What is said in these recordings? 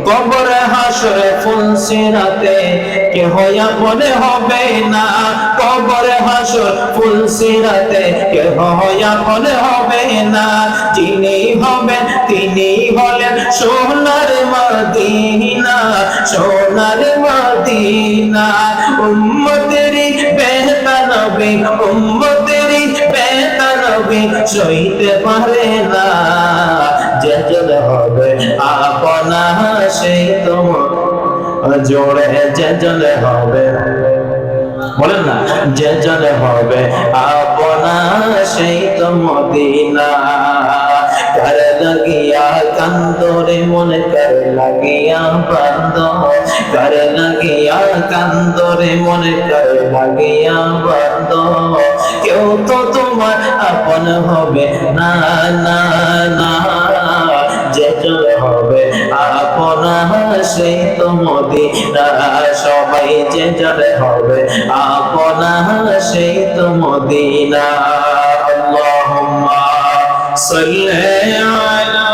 কবরে হাসরে ফুলসিরাতে কেহ আপন হবে না, কবরে হাসর ফুলসিরাতে কেহ আপন হবে না। যিনি হবেন তিনি হলেন সোনার মদিনা, সোনার মদিনা। উম্মতেরই বেহেশত নবী, উম্মতেরই বেহেশত নবী সইতে পারে না। যে জন হবে আপনা সেই তোমার জোড়ে, যে জন হবে, বলেন না, যে জন হবে আপনা সেই তো মদিনা। কর লাগিয়া কান্দরে মনে কর লাগিয়া বান্দ, কর লাগিয়া কান্দরে মনে কর লাগিয়া বান্দ। কেউ তো তোমার আপন হবে না, না, না। যে জন হবে আপনা সেই তো মদিনা, সবাই যে জন হবে আপনা সেই তো মদিনা। আল্লাহুম্মা সাল্লি আলা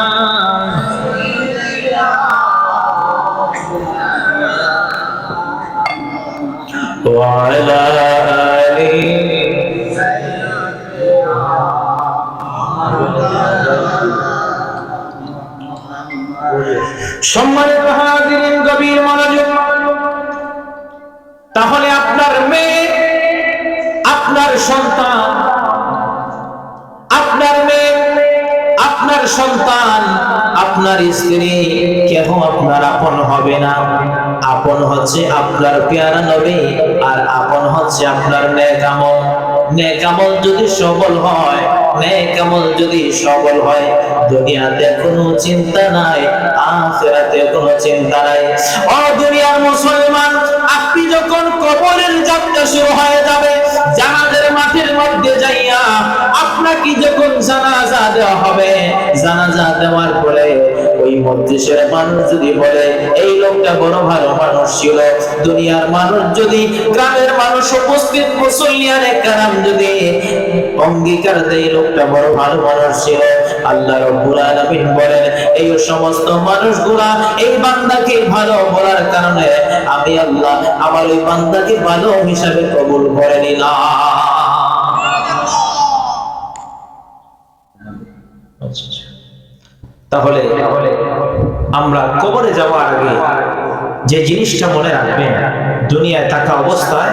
ওয়া আলা আলি সম্মানিত হাজিরিন, গভীর মনোযোগ। তাহলে আপনার মেয়ে, আপনার সন্তান, আপনার মেয়ে, আপনার সন্তান, আপনার স্ত্রী কেহ আপনার আপন হবে না। আপন হচ্ছে আপনার পেয়ারা নবী, আর আপন হচ্ছে আপনার নেক আমল। নেক আমল যদি সবল হয়, নেক আমল যদি সবল হয়, দুনিয়াতে কোনো চিন্তা নাই, আখিরাতে কোনো চিন্তা নাই। ও দুনিয়ার মুসলমান, আপনি যখন কবরের যাত্রা শুরু হয়ে যাবে, জানাজার মাঠের মধ্যে যাইয়া আপনাকে যখন জানাজা দেওয়া হবে, জানাজা দেওয়ার পরে ওই মজলিসের মানুষ যদি বলে এই লোকটা বড় ভালো মানুষ ছিল, দুনিয়ার মানুষ যদি, গ্রামের মানুষ, উপস্থিত মুসল্লিয়ানে কেরাম যদি অঙ্গীকার দেয় লোকটা বড় ভালো মানুষ ছিল, আল্লাহ রাব্বুল আলামিন বলেন এই সমস্ত মানুষগুলা এই বান্দাকে ভালো বলার কারণে আমি আল্লাহ আমার ওই বান্দাকে ভালো হিসাবে কবুল করে নিলাম। তাহলে আমরা কবরে যাওয়ার আগে যে জিনিসটা মনে রাখবেন, দুনিয়ায় থাকা অবস্থায়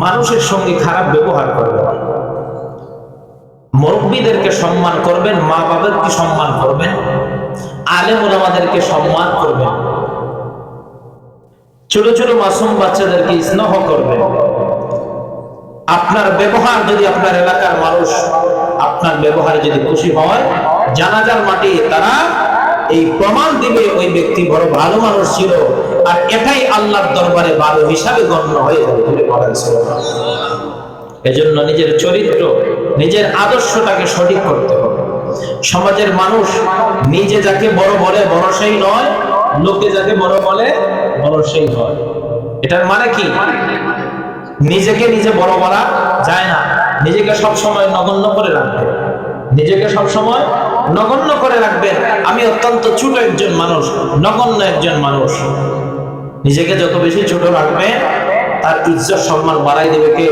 মানুষের সঙ্গে খারাপ ব্যবহার করবেন, মুরব্বীদেরকে সম্মান করবেন, মা বাবাকে সম্মান করবেন, আলেম ওলামাদেরকে সম্মান করবেন, ছোট ছোট মাসুম বাচ্চাদেরকে স্নেহ করবেন। আপনার ব্যবহার যদি আপনার এলাকার মানুষ আপনার ব্যবহারে যদি খুশি হয়, জানাজার মাঠে তারা এই প্রমাণ দিবে ওই ব্যক্তি বড় ভালো মানুষ ছিল, আর এটাই আল্লাহর দরবারে ভালো হিসাবে গণ্য হয়ে যাবে। এজন্য নিজের চরিত্র, নিজের আদর্শটাকে সঠিক করতে হবে। সমাজের মানুষ নিজে যাকে বড় বলে বড় সেই নয়, লোকে যাকে বড় বলে বড় সেই হয়। এটার মানে কি? নিজেকে নিজে বড় বলা যায় না, নিজেকে সব সময় নগণ্য করে রাখবে, নিজেকে সব সময় নগণ্য করে রাখবেন। আমি অত্যন্ত ছোট একজন মানুষ, নগণ্য একজন মানুষ। নিজেকে যত বেশি ছোট রাখবে, তার ইজ্জত সম্মান বাড়াই দেবে কে?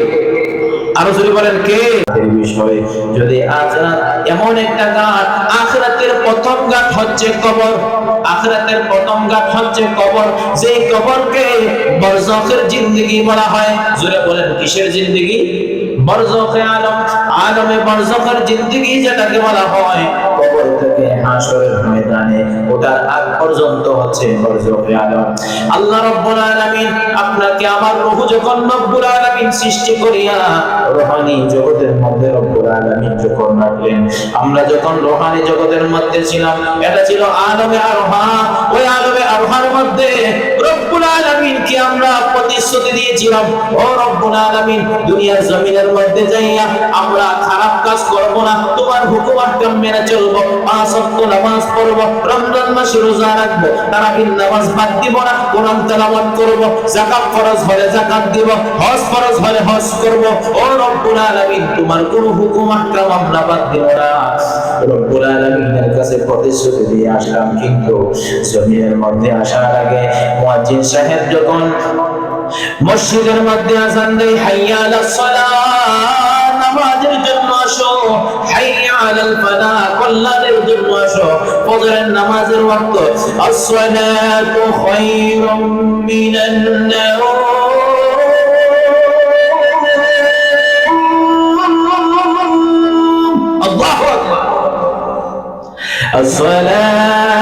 আরো যদি বলেন কে? এই বিষয়ে যদি আখিরাত এমন একটা ঘাট, আখিরাতের প্রথম ঘাট হচ্ছে কবর, আখিরাতের প্রথম ঘাট হচ্ছে কবর। যে কবরকে বরজাখের জিন্দেগি বলা হয়। জোরে বলেন কিসের জিন্দেগি? বরজাখে আলম, আলমে বরজাখের জিন্দেগি যেটাকে বলা হয়, কবর থেকে হাসরের ময়দানে ওটার আগ পর্যন্ত হচ্ছে বরজাখে আলম। আল্লাহ রাব্বুল আলামিন আপনাকে আমার রূহ যখন রব্বুল আলামিন সৃষ্টি করিয়া রূহানি জগতের মধ্যে রব্বুল আলামিন যখন রাখলেন, আমরা যখন রূহানি জগতের মধ্যে ছিলাম, এটা ছিল আলমে আরওয়াহ। ওই আলমে আরওয়াহর মধ্যে রব্বুল আলামিন কি আমরা প্রতিশ্রুতি দিয়েছিলাম ও রব্বুল আলামিন দুনিয়ার জমিনের মধ্যে যাইয়া আমরা খারাপ কাজ করব না, তোমার হুকুম আহকাম মেনে চলবো, পাঁচ ওয়াক্ত নামাজ পড়বো, রমজান মাসে রোজা রাখবো, তারাবির নামাজ বাদ দিব না, কোরআন তেলাওয়াত করব, যাকাত ফরজ হলে যাকাত দিব, হজ ফরজ হলে হজ করব। ও রব্বুল আলামিন তোমার কোন হুকুম আহকাম আমরা বাদ দিব না। রব্বুল আলামিনের কাছে প্রতিশ্রুতি দিয়ে আসলাম, কিন্তু জমিনের মধ্যে আসার আগে মুয়াজ্জিন সাহেব যখন মসজিদের মধ্যে আযান দেয়, হাইয়া আলাস সালাহ, নামাজের জন্য আসো, হাইয়া আলাল ফালাহ, কল্যাণের জন্য আসো, ফজরের নামাজের ওয়াক্ত, আস-সালাতু খায়রুম মিনান নাওম, আল্লাহু আকবার, as-salatu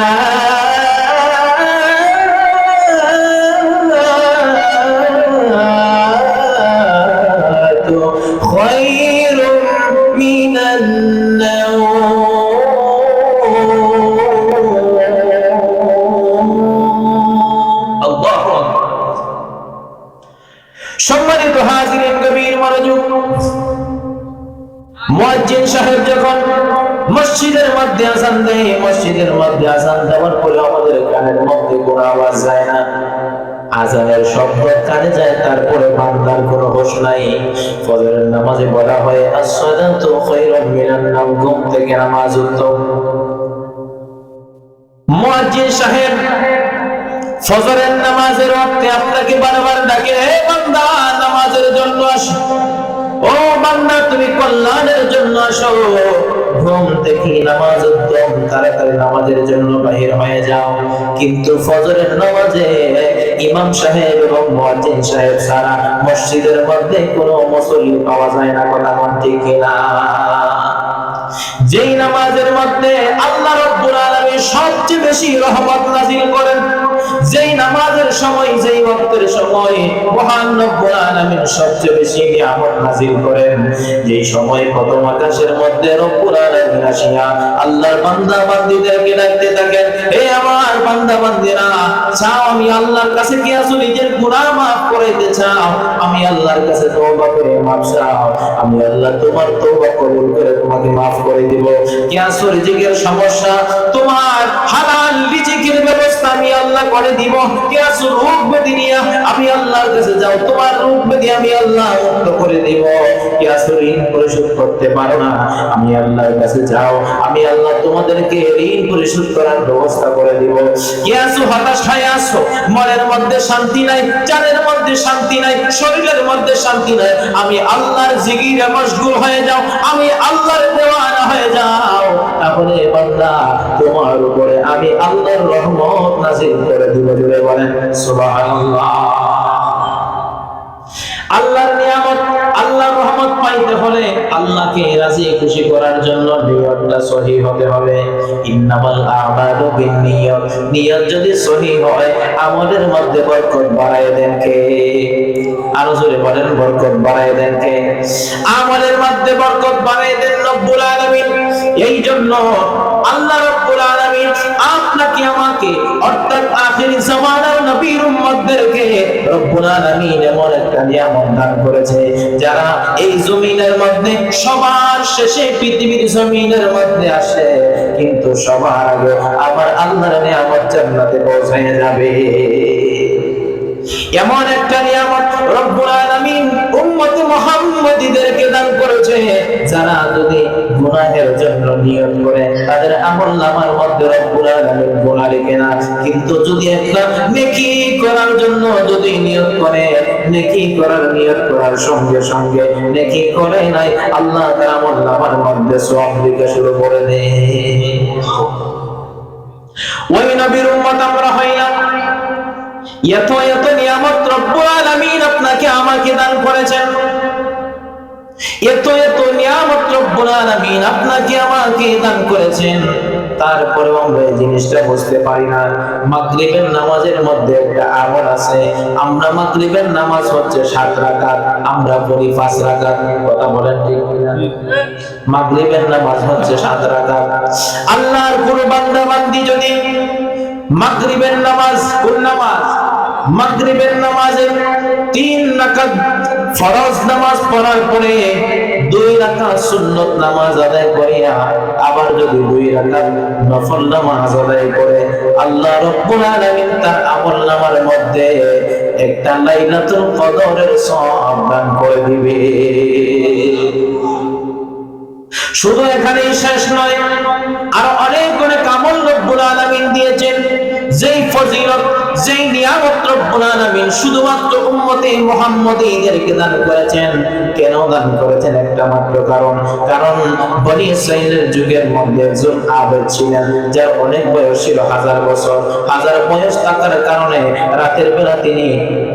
khairun minan nawm। আল্লাহু আকবার। সম্মানিত হাজিরিন, গভীর মনোযোগ। মুয়াজ্জিন সাহেব যখন মসজিদের মধ্যে আযান দেয়, মসজিদের মধ্যে আযান দেওয়ার পরে আমাদের কানের মধ্যে কোনো আওয়াজ যায় না, আযানের শব্দ কানে যায়, তারপরে বান্দার কোনো হোশ নাই। ফজরের নামাজে বলা হয় আস-সালাতু খায়রুম মিনান নাওম, ঘুম থেকে নামাজ উত্তম। মুয়াজ্জিন সাহেব ফজরের নামাজের ওয়াক্তে আপনাকে বারবার ডাকে, হে বান্দা নামাজের জন্য আসো, ও বান্দা তুমি কল্যাণের জন্য আসো, ঘুম থেকে নামাজ উত্তম, তাড়াতাড়ি নামাজের জন্য বাহির হয়ে যাও। কিন্তু ফজরের নামাজে ইমাম সাহেব এবং মুয়াজ্জিন সাহেব ছাড়া মসজিদের মধ্যে কোনো মুসল্লি পাওয়া যায় না, কথা কোন ঠিক কিনা? যেই নামাজের মধ্যে আল্লাহ রাব্বুল আলামিন সবচেয়ে বেশি রহমত নাযিল করেন, যেই নামাজের সময়, যেই ওয়াক্তের সময় মহান রব্বুল আলামিন সবচেয়ে বেশি নিয়ামত নাযিল করেন, যেই সময় প্রথম আকাশের মধ্যে রব্বুল আলামিন আসিয়া আল্লাহর বান্দা বান্দীদেরকে ডাকতে থাকেন, হে আমার বান্দা বান্দীরা, চাও আমি আল্লাহর কাছে কি আসো নিজের গুনাহ maaf করাইতে চাও, আমি আল্লাহর কাছে তওবা করে maaf চাও, আমি আল্লাহ তোমার তওবা কবুল করে তোমাকে maaf করে দিব। কি আসো রিজিকের সমস্যা, তোমার হালাল রিজিকের ব্যবস্থা আমি আল্লাহ করে দিব। কি আসো রোগ ব্যাধি নিয়ে আমি আল্লাহর কাছে যাও, তোমার রোগ ব্যাধি আমি আল্লাহ মুক্ত করে দিব। কি আসো ঋণ পরিশোধ করতে পারো না, আমি আল্লাহর কাছে যাও, আমি আল্লাহ তোমাদেরকে ঋণ পরিশোধ করার ব্যবস্থা করে দিব। কি আসো হতাশ হয়ে আসো, মনের মধ্যে শান্তি নাই, জানের মধ্যে শান্তি নাই, শরীরের মধ্যে শান্তি নাই, আমি আল্লাহর জিকিরে মশগুল হয়ে যাও, আমি আল্লাহর দেওয়ানা হয়ে যাও, তাহলে বান্দা তোমার উপরে আমি আল্লাহর রহমত নাযিল করে দিব। জোরে বলেন সুবহানাল্লাহ। আল্লাহর নিয়ামত, আল্লাহর রহমত পাইতে হলে আল্লাহকে রাজি খুশি করার জন্য নিয়তটা সহিহ হতে হবে। ইন্নামাল আমালু বিন্নিয়াত, নিয়ত যদি সহিহ হয় আমলের মধ্যে বরকত বাড়ায় দেন কে? আরো জোরে বলেন, বরকত বাড়ায় দেন কে? আমলের মধ্যে বরকত বাড়ায় দেন রব্বুল আলামিন। এই জন্য আল্লাহ রব্বুল আলামিন আপনাকে আমাকে অর্থাৎ আখির জামানার নবীর উম্মতদেরকে রব্বুল আলামিন এমন একটা নিয়ামত দান করেছে, যারা এই জমিনের মধ্যে সবার শেষে পৃথিবীর জমিনের মধ্যে আসে, কিন্তু সবার আগে আমার আল্লাহর নিয়ামত জান্নাতে পৌঁছে যাবে। এমন একটা নিয়ামত রব্বুল আলামিন উম্মত মুহাম্মাদীদেরকে দান করেছে, যারা যদি গুনাহের জন্য নিয়ত করে তাদের আমলনামার মধ্যে রব্বুল আলামিন গুনাহ লিখে না, কিন্তু যদি একটা নেকি করার জন্য যদি নিয়ত করে, নেকি করার নিয়ত করার সঙ্গে সঙ্গে নেকি করে নাই, আল্লাহ তার আমলনামার মধ্যে সওয়াব লিখে শুরু করে দেয়। ওই নবীর উম্মত আমরা হইলাম, এত এত নিয়ামত রব্বুল আলামিন আপনাকে আমাকে দান করেছেন, এত এত নিয়ামত রব্বুল আলামিন আপনাকে আমাকে দান করেছেন, তারপরেও আমরা এই জিনিসটা বুঝতে পারি না। মাগরিবের নামাজের মধ্যে একটা আমল আছে, আমরা মাগরিবের নামাজ হচ্ছে 7 রাকাত, আমরা পড়ি 5 রাকাত, কথা বলেন ঠিক কিনা? মাগরিবের নামাজ হচ্ছে 7 রাকাত। আল্লাহর কোন বান্দা বান্দি যদি মাগরিবের নামাজ, কোন নামাজ? মাগরিবের নামাজে 3 রাকাত ফরজ নামাজ পড়ার পরে 2 রাকাত সুন্নত নামাজ আদায় করিয়া আবার যদি 2 রাকাত নফল নামাজ আদায় করে আল্লাহ রাব্বুল আলামিন তার আমলনামার মধ্যে একটা লাইলাতুল কদরের সওয়াব দান করে দিবে। শুধু এখানেই শেষ নয়, আর অনেক অনেক আমল রব্বুল আলামিন দিয়েছেন, যেই ফজিলত যেই নিয়ামত রব্বুল আলামিন শুধুমাত্র উম্মতে মুহাম্মদীদেরকে দান করেছেন। কেন দান করেছেন? একটা মাত্র কারণ বনি ইসরাইলের যুগের মধ্যে একজন আবেদ ছিলেন, যার অনেক বয়স ছিল 1000 বছর। 1000 বয়স থাকার কারণে রাতের বেলা তিনি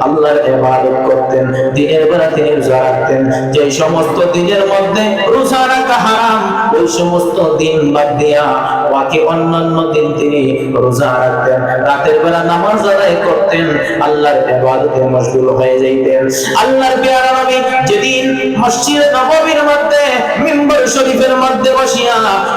আল্লাহর ইবাদত করতেন, দিনের বেলা তিনি রোজা রাখতেন। যে সমস্ত দিনের মধ্যে রোজা রাখা হারাম, ওই সমস্ত দিন বাদ দিয়া বাকি অন্যান্য দিন তিনি রোজা রাখতেন, রাতের বেলা নামাজ আদায় করতেন, আল্লাহর ইবাদতে মশগুল হয়ে যাইতেন। আল্লাহর পেয়ারা নবী যেদিন মসজিদে নববীর মধ্যে মিম্বার শরীফের মধ্যে বসিয়া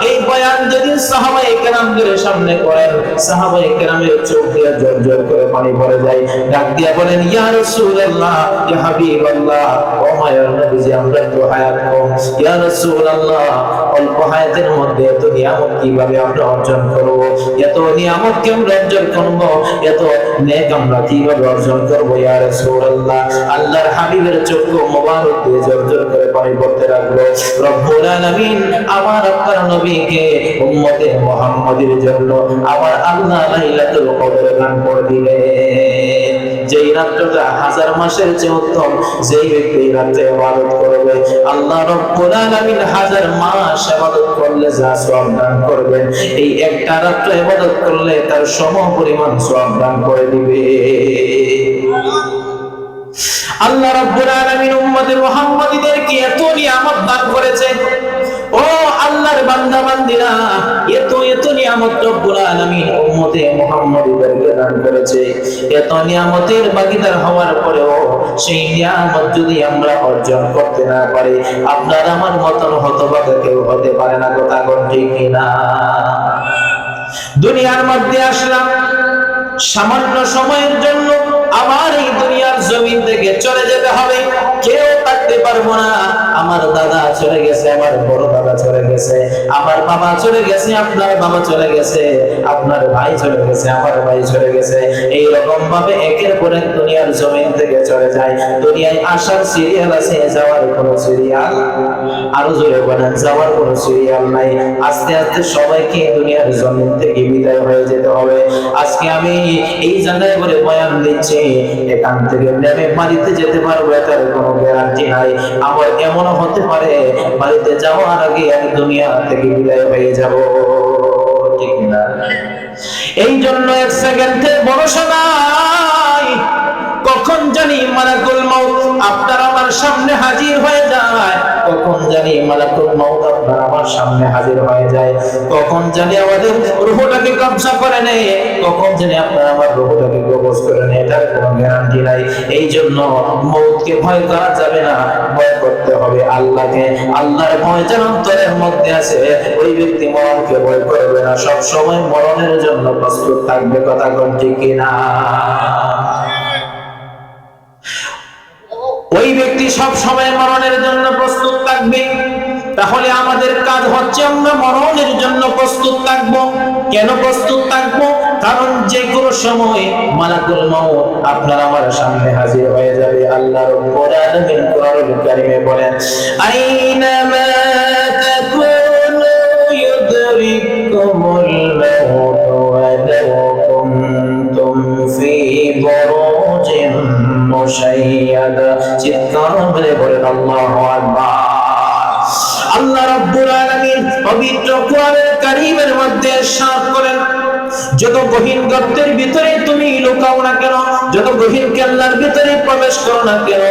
এই বয়ান যেদিন সাহাবায়ে কেরামদের সামনে করেন, সাহাবায়ে কেরামের চোখ দিয়ে ঝরঝর করে পানি পড়ে যায়। ডাক দিয়া বলেন, ইয়া রাসূলুল্লাহ, ইয়া হাবিবাল্লাহ, ও মায়ার নবীজি, আমরা তো হায়াত কম। ইয়া রাসূলুল্লাহ, অল্প হায়াতের মধ্যে এত নিয়ামত কিভাবে আমরা অর্জন করব? এত নিয়ামত কি আমরা অর্জন করব? এত নেক আমরা কিভাবে অর্জন করব? ইয়া রাসূলুল্লাহ, আল্লাহর হাবিবের চোখ মোবারক দিয়ে ঝরঝর করে পানি পড়তে লাগলো। রব্বুল আলামিন আমার আপনার নবীকে উম্মতে মুহাম্মাদের জন্য আমার আল্লাহ লাইলাতুল কদর দান করে দিলেন। যেই রাতটা 1000 মাসের চেয়ে উত্তম, যেই ব্যক্তি রাতে ইবাদত করবে আল্লাহ রাব্বুল আলামিন 1000 মাস ইবাদত করলে যা সওয়াব দান করবেন, এই একটা রাত ইবাদত করলে তার সমপরিমাণ সওয়াব দান করে দিবে। আল্লাহ রাব্বুল আলামিন উম্মতে মুহাম্মাদীদেরকে এত নিয়ামত দান করেছে। ও আল্লাহর বান্দা বান্দীরা, এত নিয়ামত রব্বুল আলামিন উম্মতে মুহাম্মাদীদেরকে দান করেছে। এত নিয়ামতের ভাগীদার হওয়ার পরেও সেই নিয়ামত যদি আমরা অর্জন করতে না পারি, আপনার আমার মতন হতভাগা কেউ হতে পারে না। কথা কোন ঠিক কিনা? দুনিয়ার মধ্যে আসলাম সামান্য সময়ের জন্য, আবার এই দুনিয়ার জমিন থেকে চলে যেতে হবে, কেউ থাকতে পারবো না। আমার দাদা চলে গেছে, আমার বড় দাদা চলে গেছে, আমার বাবা চলে গেছে, আপনার বাবা চলে গেছে, আপনার ভাই চলে গেছে, আমার ভাই চলে গেছে। এই রকম ভাবে একের পর এক দুনিয়ার জমিন থেকে চলে যায়। দুনিয়ায় আসার সিরিয়াল আছে, যাওয়ার কোনো সিরিয়াল, আরো জোরে বলেন, যাওয়ার কোনো সিরিয়াল নাই। আস্তে আস্তে সবাইকে দুনিয়ার জমিন থেকে বিদায় হয়ে যেতে হবে। আজকে আমি এই জায়গায় করে বয়ান দিচ্ছি, এখান থেকে নেমে বাড়িতে যেতে পারবো এটার কোনো গ্যারান্টি নাই। আমার এমনও হতে পারে বাড়িতে যাওয়ার আগে আমি দুনিয়া থেকে বিদায় হয়ে যাব, ঠিক না? এই জন্য 1 সেকেন্ডের ভরসা নাই, কখন জানি মালাকুল মাউত আপনার আমার সামনে হাজির হয়ে যায়, কখন জানি মালাকুল মাউত আপনার আমার সামনে হাজির হয়ে যায়, কখন জানি আমাদের রূহটাকে কবজা করে নেয়, কখন জানি আপনার আমার রূহটাকে কবজ করে নেয়, এটার কোনো গ্যারান্টি নাই। এই জন্য মউতকে ভয় করা যাবে না, ভয় করতে হবে আল্লাহকে। আল্লাহর ভয় যার অন্তরের মধ্যে আছে, ওই ব্যক্তি মরণকে ভয় করবে না, সব সময় মরণের জন্য প্রস্তুত থাকবে। কথা কোন ঠিক কিনা? ওই ব্যক্তি সব সময় মরণের জন্য প্রস্তুত থাকবে। তাহলে আমাদের কাজ হচ্ছে আমরা মরণের জন্য প্রস্তুত থাকবো। কেন প্রস্তুত থাকবো? কারণ যে কোনো সময় মালাকুল মাউত আপনার আমার সামনে হাজির হয়ে যাবে। আল্লাহ রাব্বুল আলামিন কোরআনুল কারীমে বলেন, আইনামা তাকুনু ইউদরিকুমুল মাউত ওয়ালাউ কুনতুম ফি বুরুজিন মুশাইয়াদা। চিৎকার করে বলেন আল্লাহু আকবার। আল্লাহ রাব্বুল আলামিন পবিত্র কোরআনুল কারীমের মধ্যে ইরশাদ করেন, যত গহীন গর্তের ভিতরে তুমি লুকাও না কেন, যত গহীন কেল্লার ভিতরে প্রবেশ করো না কেন,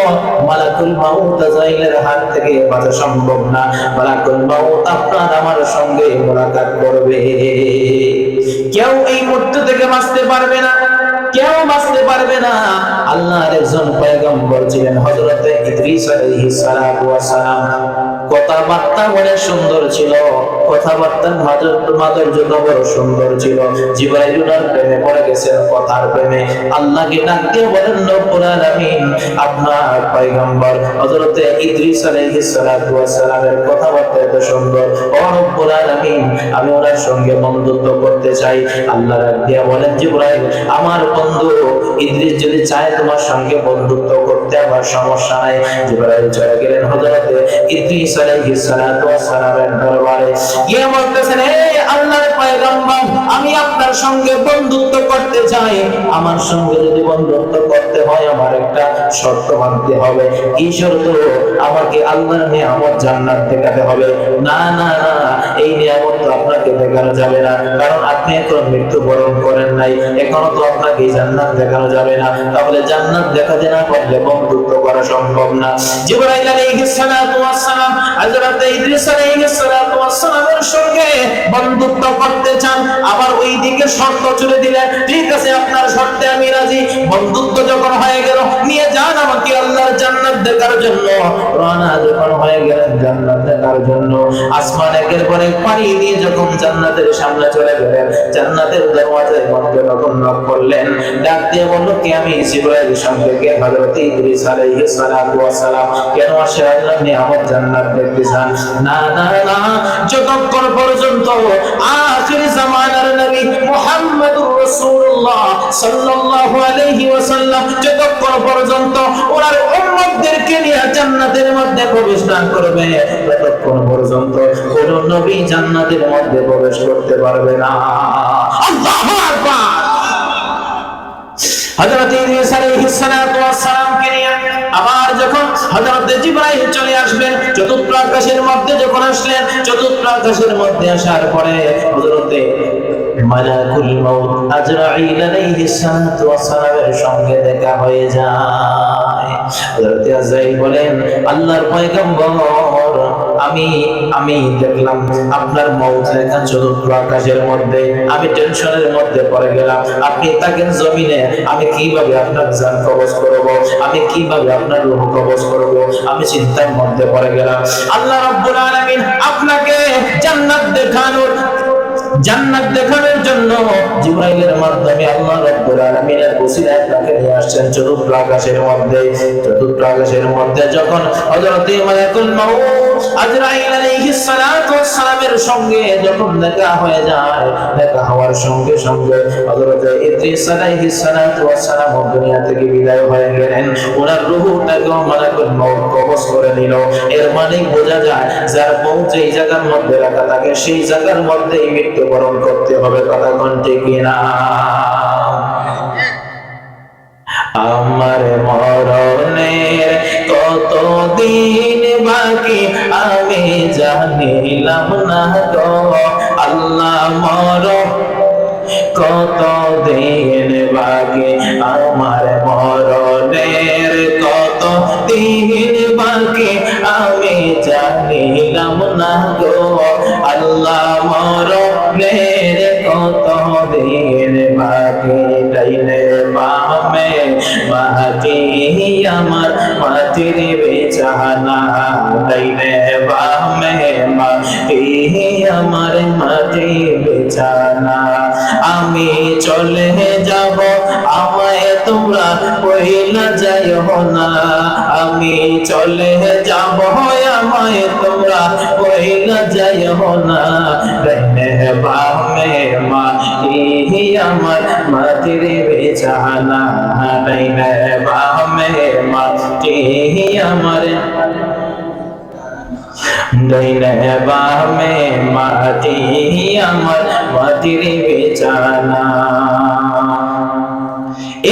মালাকুল মাউত আযাইলের হাত থেকে বাঁচা সম্ভব না। মালাকুল মাউত আপনার আমার সঙ্গে মুলাকাত করবে। কেউ এই মৃত্যু থেকে বাঁচতে পারবে না, কেউ বাঁচতে পারবে না। আল্লাহর একজন পয়গম্বর ছিলেন হযরত ইদ্রিস আলাইহিস সালাতু ওয়াস সালাম। কথাবার্তা অনেক সুন্দর ছিল, কথাবার্তার মাধুর্য বড় সুন্দর ছিল। জিবরাইল ওনার প্রেমে পড়ে গেছেন, কথার প্রেমে। আল্লাহকে ডাক দিয়ে বলেন, রব্বুল আলামিন, আপনার পয়গম্বর হযরত ইদ্রিস আলাইহিস সালাতু ওয়াস সালামের কথাবার্তা এত সুন্দর, ও রব্বুল আলামিন, আমি ওনার সঙ্গে বন্ধুত্ব করতে চাই। আল্লাহ ডাক দিয়ে বলেন, জিবরাইল, আমার বন্ধু ইদ্রিস যদি চায় তোমার সঙ্গে বন্ধুত্ব করতে, আমার সমস্যা নাই। জিবরাইল চলে গেলেন হযরত ইদ্রিস আলাইহিস সালাতু ওয়াস সালামের দরবারে গিয়ে বলতেছেন, হে আল্লাহর পয়গম্বর, আমি আপনার সঙ্গে বন্ধুত্ব করতে চাই। আমার সঙ্গে যদি বন্ধুত্ব করতে হয় আমার একটা শর্ত মানতে হবে। কি শর্ত? আমাকে আল্লাহর নিয়ামত জান্নাত দেখাতে হবে। না না না, এই নিয়ামত তো আপনাকে দেখানো যাবে না, কারণ আপনি এখন মৃত্যুবরণ করেন নাই, এখনো তো আপনাকে জান্নাত দেখানো যাবে না। তাহলে জান্নাত দেখাতে না পারলে বন্ধুত্ব করা সম্ভব না। জিবরাইল আলাইহিস সালাতু ওয়াস সালাম হযরত ইদ্রিস আলাইহিস সালাতু ওয়াস সালামের সঙ্গে বন্ধুত্ব করতে চান, আবার ওই দিকে শর্ত চলে দিলেন, ঠিক আছে আপনার শর্তে আমি রাজি। বন্ধুত্ব যখন হয়ে গেল, নিয়ে যান আমাকে আল্লাহর জান্নাত দেখার জন্য। রওনা যখন হয়ে গেলেন জান্নাত দেখার জন্য, আসমান একের পর এক পানি দিয়ে যখন জান্নাতের সামনে চলে গেলেন, জান্নাতের দরওয়াজায় মধ্যে যখন নক করলেন, ডাক দিয়ে বলল, কে? আমি জিবরাইল সম্পর্কে হযরত ইদ্রিস আলাইহিস সালাতু ওয়াস সালাম। কেন আসে? আল্লাহর নিয়ামত জান্নাত দেখতে চান। না না না, যতক্ষণ পর্যন্ত আখির জামানার নবী মুহাম্মদুর রাসূলুল্লাহ সাল্লাল্লাহু আলাইহি ওয়াসাল্লাম যতক্ষণ পর্যন্ত ওনার উম্মতদেরকে নিয়ে জান্নাতের মধ্যে প্রবেশ না করবে, ততক্ষণ পর্যন্ত কোন নবী জান্নাতের মধ্যে প্রবেশ করতে পারবে না। আল্লাহু আকবার। হযরত ইদ্রিস আলাইহিস সালাতু ওয়াস সালামকে নিয়ে আবার যখন হযরত জিবরাইল চলে আসবেন, চতুর্থ আকাশের মধ্যে যখন আসলেন, চতুর্থ আকাশের মধ্যে আসার পরে হযরত মালাকুল মাউত আজরাইল আলাইহিস সালাতু ওয়াস সালামের সঙ্গে দেখা হয়ে যায়। হযরত আজরাইল বলেন, আল্লাহর পয়গম্বর, আমি দেখলাম আপনার মউত লেখা চতুর্থ আকাশের মধ্যে, আমি টেনশনের মধ্যে পড়ে গেলাম। আপনি থাকেন জমিনে, আমি কিভাবে আপনার জান কবজ করব, আমি কিভাবে আপনার রূহ কবজ করব, আমি চিন্তার মধ্যে পড়ে গেলাম। আল্লাহ রাব্বুল আলামিন আপনাকে জান্নাত দেখানোর জন্য জিবরাইলের মাধ্যমে আল্লাহ রাব্বুল আলামিনের ওসিলায় আপনাকে নিয়ে আসছেন চতুর্থ আকাশের মধ্যে। চতুর্থ আকাশের মধ্যে যখন হযরত মালাকুল মাউত আজরাইল আলাইহিস সালাতু ওয়াস সালামের সঙ্গে যখন দেখা হয়ে যায়, দেখা হওয়ার সঙ্গে সঙ্গে হযরত ইদ্রিস আলাইহিস সালাতু ওয়াস সালাম দুনিয়া থেকে বিদায় হয়ে গেলেন। ওনার রূহটাকে মালাকুল মাউত কবজ করে নিল। এর মানে বোঝা যায়, যার মউত যেই জায়গার মধ্যে রাখা থাকে সেই জায়গার মধ্যেই মৃত্যুবরণ করতে হবে। কথা কোন ঠিক না? আমার মরণের কতদিন বাকি আমি জানিলাম না গো আল্লাহ, মরণ কতদিন বাকি আমার মরণের কতদিন বাকি আমি জানিলাম না গো আল্লাহ, মরণের কতদিন বাকি। ডাইনে বামে মাটি আমার মাটির বিছানা, ডাইনে বামে মাটি আমার মাটির বিছানা। আমি চলে যাব, আমায় তোমরা কইলা যাইও না। আমি চলে যাব, আমায় তোমরা কইলা যাইও না। ডাইনে বামে মাটি আমার মাটির বিছানা, ডাইনে বামে মাটি আমার ডাইনে বামে মাটি আমার মাটির বিছানা।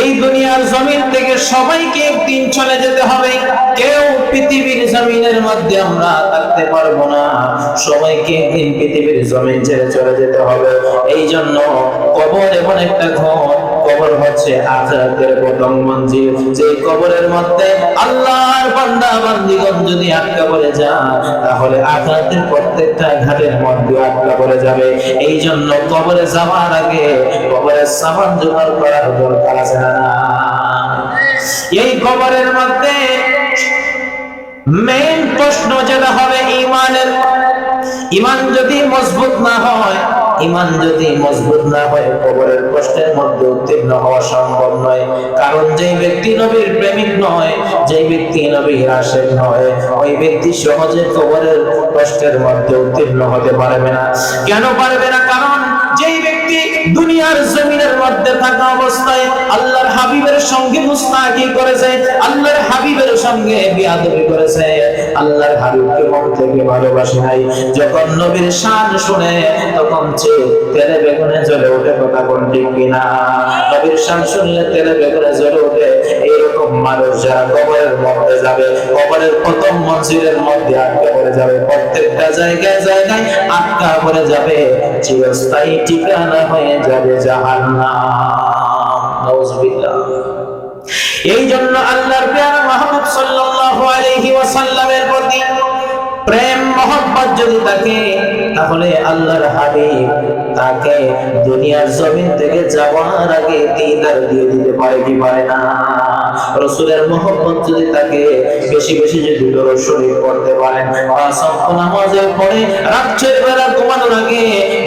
এই দুনিয়ার জমিন থেকে সবাইকে একদিন চলে যেতে হবে। কেউ পৃথিবীর জমিনের মধ্যে আমরা থাকতে পারবো না, সবাইকে একদিন পৃথিবীর জমিন ছেড়ে চলে যেতে হবে। এই জন্য কবর এমন একটা ঘর, কবর হচ্ছে আখিরাতের প্রথম মঞ্জিল। যে কবরের মধ্যে আল্লাহর বান্দা বান্দিগণ যদি আটকা পড়ে যায়, তাহলে আখিরাতের প্রত্যেকটা ঘাটের মধ্যে আটকা পড়ে যাবে। এই জন্য কবরে যাওয়ার আগে কবরের সামান জোগাড় করার দরকার আছে না? এই কবরের মধ্যে মেইন প্রশ্ন যেটা হবে ঈমানের। ঈমান যদি মজবুত না হয়, ঈমান যদি মজবুত না হয়, কবরের প্রশ্নের মধ্যে উত্তীর্ণ হওয়া সম্ভব নয়। কারণ যেই ব্যক্তি নবীর প্রেমিক নয়, যেই ব্যক্তি নবীর আশিক নয়, ওই ব্যক্তি সহজে কবরের প্রশ্নের মধ্যে উত্তীর্ণ হতে পারবে না। কেন পারবে না? কারণ যেই ব্যক্তি দুনিয়ার জমিনের মধ্যে থাকা অবস্থায় আল্লাহর হাবিবের সঙ্গে মুস্তাকি করেছে, আল্লাহর হাবিবের সঙ্গে বিয়াদবি করেছে, আল্লাহর হাবিবকে মন থেকে ভালোবাসে নাই, যখন নবীর শান শুনে তখন তেলে বেগুনে জ্বলে ওঠে। কথা কোন ঠিক কিনা? নবীর শান শুনলে তেলে বেগুনে জ্বলে ওঠে। এইরকম মানুষ যারা কবরের মধ্যে যাবে, কবরের প্রথম মঞ্জিলের মধ্যে আটকা পড়ে যাবে, প্রত্যেকটা জায়গায় জায়গায় আটকা পড়ে যাবে, চিরস্থায়ী ঠিকানা হয়ে যাবে জাহান্নাম। নাউজুবিল্লাহ। এই জন্য আল্লাহর প্রিয় মুহাম্মদ সাল্লাল্লাহু আলাইহি ওয়াসাল্লামের প্রতি প্রেম মহব্বত যদি থাকে, তাহলে আল্লাহর হাবিব তাকে দুনিয়ার জমিন থেকে যাওয়ার আগে দিদার দিয়ে দিতে পারে কি পারে না? রাসূলের মহব্বত যদি থাকে, বেশি বেশি যদি দরুদ শরীফ পড়তে পারেন, পাঁচ ওয়াক্ত নামাজের পরে রাতের বেলা ঘুমানোর আগে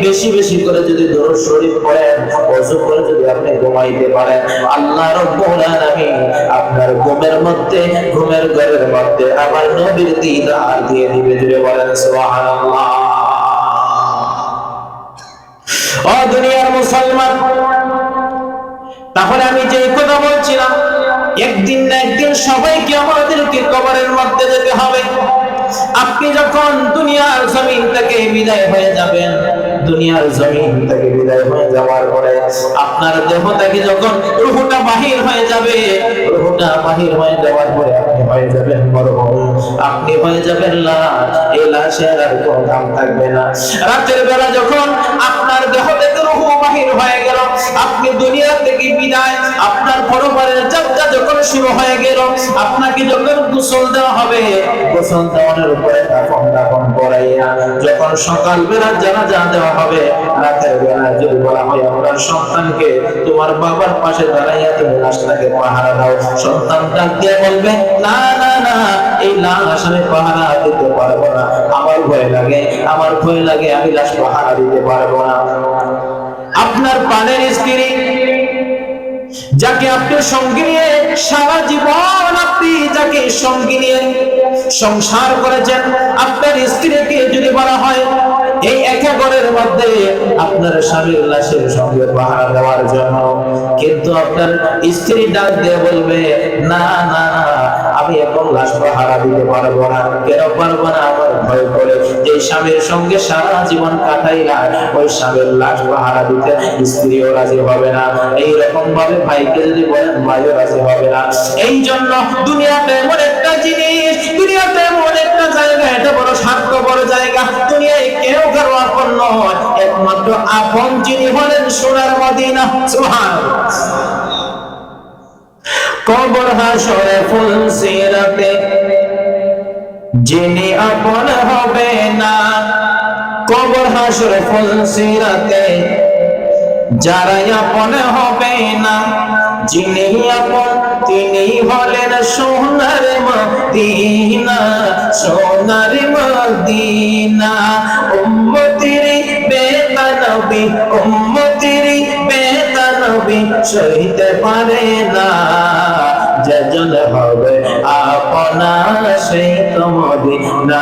বেশি বেশি করে যদি দরুদ শরীফ পড়েন, ওযু করে যদি আপনি ঘুমাইতে পারেন, আল্লাহ রাব্বুল আলামিন আপনার ঘুমের মধ্যে, ঘুমের ঘরের মধ্যে আমার নবীর দিদার দিয়ে দিবে। জুড়ে বলেন সুবহানাল্লাহ। ও দুনিয়ার মুসলমান, তাহলে আমি যে কথা বলছিলাম, একদিন না একদিন সবাইকে আমাদেরকে কবরের মধ্যে যেতে হবে। আপনি যখন দুনিয়ার জমিন থেকে বিদায় হয়ে যাবেন, দুনিয়ার জমিন থেকে বিদায় হয়ে যাওয়ার পরে আপনার দেহ থেকে যখন রূহটা বাহির হয়ে যাবে, রূহটা বাহির হয়ে যাওয়ার পরে আপনি হয়ে যাবেন মরহুম, আপনি হয়ে যাবেন লাশ। এই লাশের আর কোনো দাম থাকবে না। রাতের বেলা যখন আপনার দেহ থেকে রূহ বাহির হয়ে গেল, আপনি দুনিয়া থেকে বিদায়, আপনার পরপারের যাত্রা যখন শুরু হয়ে গেল, আপনাকে যখন গোসল দেওয়া হবে, গোসল দেওয়ার উপরে দাফন করাইয়া যখন সকালবেলা জানাজা দেওয়া হবে, রাতের বেলা যদি বলা হয় আপনার সন্তানকে তোমার বাবার পাশে দাঁড়াইয়া তুমি লাশটাকে পাহারা দাও, সন্তান ডাক দিয়ে বলবে না না না, এই লাশ আমি পাহারা দিতে পারবো না, আমার ভয় লাগে, আমার ভয় লাগে, আমি লাশ পাহারা দিতে পারবো না। আপনার প্রাণের স্ত্রী, যাকে আপনি সঙ্গী নিয়ে সারা জীবন, আপনি যাকে সঙ্গী নিয়ে সংসার করেছেন, আপনার স্ত্রীকে যদি বলা হয় এই একা ঘরের মধ্যে আপনার স্বামীর লাশের সঙ্গে পাহারা দেওয়ার জন্য, কিন্তু আপনার স্ত্রী ডাক দিয়ে বলবে না না না, আমি এখন লাশ পাহারা দিতে পারবো না। কেন পারবো না? আমার ভয় করে যে স্বামীর সঙ্গে সারা জীবন কাটাইলাম, ওই স্বামীর লাশ পাহারা দিতে স্ত্রীও রাজি হবে না। এইরকম ভাবে ভাইকে যদি বলেন, ভাইও রাজি হবে না। এই জন্য দুনিয়াতে এমন একটা জিনিস, দুনিয়াতে এমন একটা জায়গা, এটা বড় স্বার্থপর জায়গা। দুনিয়ায় কেউ কারো আপন নয়, একমাত্র আপন যিনি হলেন সোনার মদিনা। সুবহানাল্লাহ। কবর হাসরে ফুলসিরাতে যিনি আপন হবে না, কবর হাসরে ফুলসিরাতে যারা আপন হবে না, যিনি আপন তিনি হলেন সোনার মদিনা, সোনার মদিনা। উম্মতের বেতা নবী, উম্মতের বেতা নবী সইতে পারে না, যেজন হবে আপনা সেই তো মদিনা,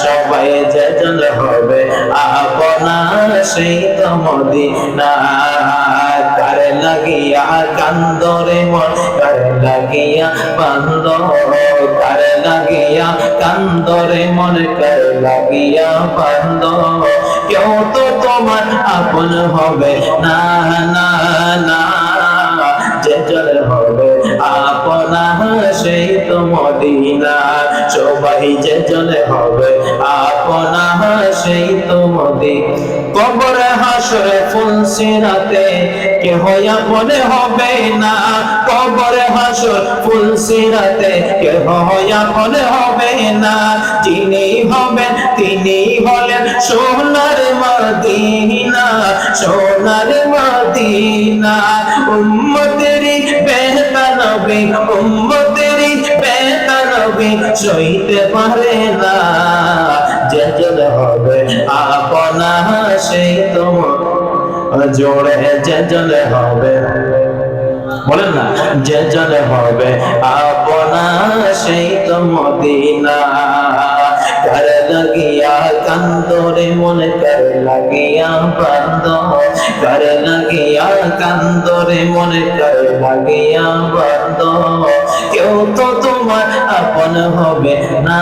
সবাই যেজন হবে আপনা সেই তো মদিনা। কারে লাগিয়া কান্দরে মন, কারে লাগিয়া বান্দ, কারে লাগিয়া কান্দরে মন, কারে লাগিয়া বান্দ, কেউ তো তোমার আপন হবে না না না, যে যে চলে হবে আপনা সেই তো মদিনা, সবাই যে চলে হবে আপনা সেই তো মদিনা। কবরে হাসরে ফুলসিরাতে কেহ আপন হবে না, কবরে হাসর ফুলসিরাতে কেহ আপন হবে না। যিনি হবেন তিনি হলেন সোনার মদিনা, সোনার মদিনা। উম্মতেরই বেহেতা নবী, উম্মতেরই বেহেতা নবী সইতে পারে না, যে চলে হবে আপনা সেই তোমার জোড়ে যে চলে হবে, বলেন না, যে চলে হবে আপনা সেই তো মদিনা। কর লাগিয়া কান্দরে মনে কর লাগিয়া বন্ধ, কর লাগিয়া কান্দরে মনে কর লাগিয়া বন্ধ। কেউ তো তোমার আপন হবে না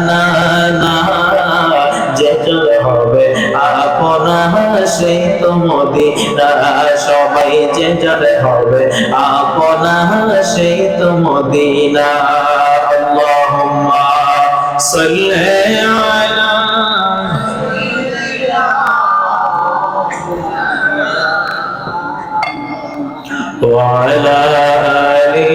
না না, যে চলে হবে আপনা সেই তো মদিনা, সবাই যে চলে হবে আপনা সেই তো মদিনা। আল্লাহুম্মা সাল্লি আলা ওয়া আলা আলি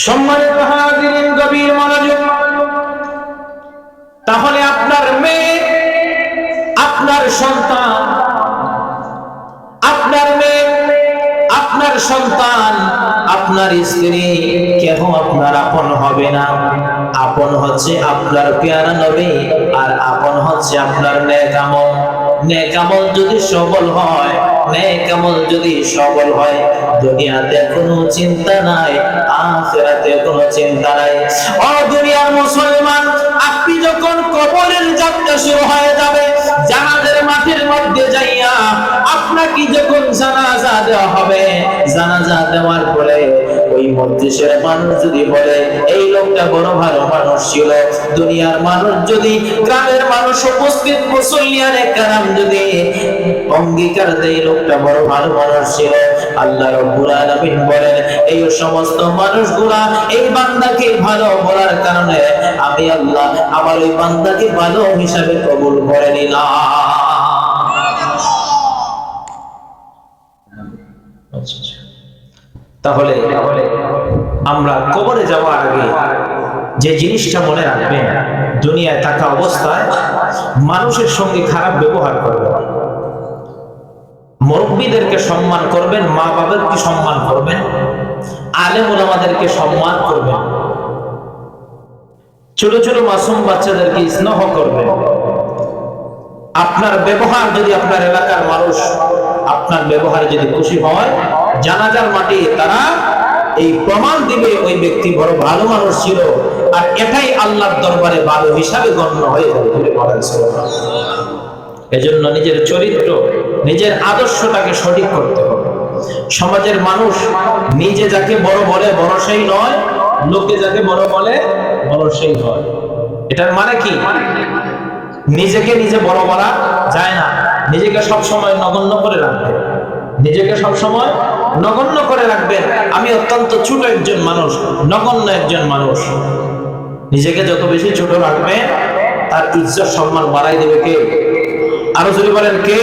সম্মানিত হাজিরিন, গভীর মনোযোগ। তাহলে আপনার মেয়ে, আপনার সন্তান, আপনার মেয়ে, আপনার সন্তান, আপনার স্ত্রী কেহ আপনার আপন হবে না। আপন হচ্ছে আপনার পেয়ারা নবী, আর আপন হচ্ছে আপনার নেক আমল। নেক আমল যদি সবল হয়, নেক আমল যদি সবল হয়, দুনিয়াতে কোনো চিন্তা নাই, আখিরাতে কোনো চিন্তা নাই। ও দুনিয়ার মুসলমান, আপনি যখন কবরের যাত্রা শুরু হয়ে যাবে, জানাজার মাঠের মধ্যে যাইয়া আপনাকে যখন জানাজা দেওয়া হবে, জানাজা দেওয়ার পরে ওই মজলিসের মানুষ যদি বলে এই লোকটা বড় ভালো মানুষ ছিল, দুনিয়ার মানুষ যদি, গ্রামের মানুষ, উপস্থিত মুসল্লিয়ানে কেরাম যদি অঙ্গীকার দেয় লোকটা বড় ভালো মানুষ ছিল, আল্লাহ রাব্বুল আলামিন বলেন এই সমস্ত মানুষগুলা এই বান্দাকে ভালো বলার কারণে আমি আল্লাহ আমার ওই বান্দাকে ভালো হিসাবে কবুল করে নিলাম। তাহলে আমরা কবরে যাওয়ার আগে যে জিনিসটা মনে রাখবেন, দুনিয়ায় থাকা অবস্থায় মানুষের সঙ্গে খারাপ ব্যবহার করবেন, মুরব্বীদেরকে সম্মান করবেন, মা বাবাকে সম্মান করবেন, আলেম ওলামাদেরকে সম্মান করবেন, ছোট ছোট মাসুম বাচ্চাদেরকে স্নেহ করবেন। আপনার ব্যবহার যদি আপনার এলাকার মানুষ আপনার ব্যবহারে যদি খুশি হয়, জানাজার মাঠে তারা এই প্রমাণ দিবে ওই ব্যক্তি বড় ভালো মানুষ ছিল, আর এটাই আল্লাহর দরবারে ভালো হিসাবে গণ্য হয়ে যাবে। এজন্য নিজের চরিত্র, নিজের আদর্শটাকে সঠিক করতে হবে। সমাজের মানুষ নিজে যাকে বড় বলে বড় সেই নয়, লোকে যাকে বড় বলে বড় সেই হয়। এটার মানে কি? নিজেকে নিজে বড় বলা যায় না, নিজেকে সব সময় নগণ্য করে রাখবেন, নিজেকে সব সময় নগণ্য করে রাখবেন। আমি অত্যন্ত ছোট একজন মানুষ, নগণ্য একজন মানুষ। নিজেকে যত বেশি ছোট রাখবেন, তার ইজ্জত সম্মান বাড়াই দেবে কে? আরো যদি বলেন কে?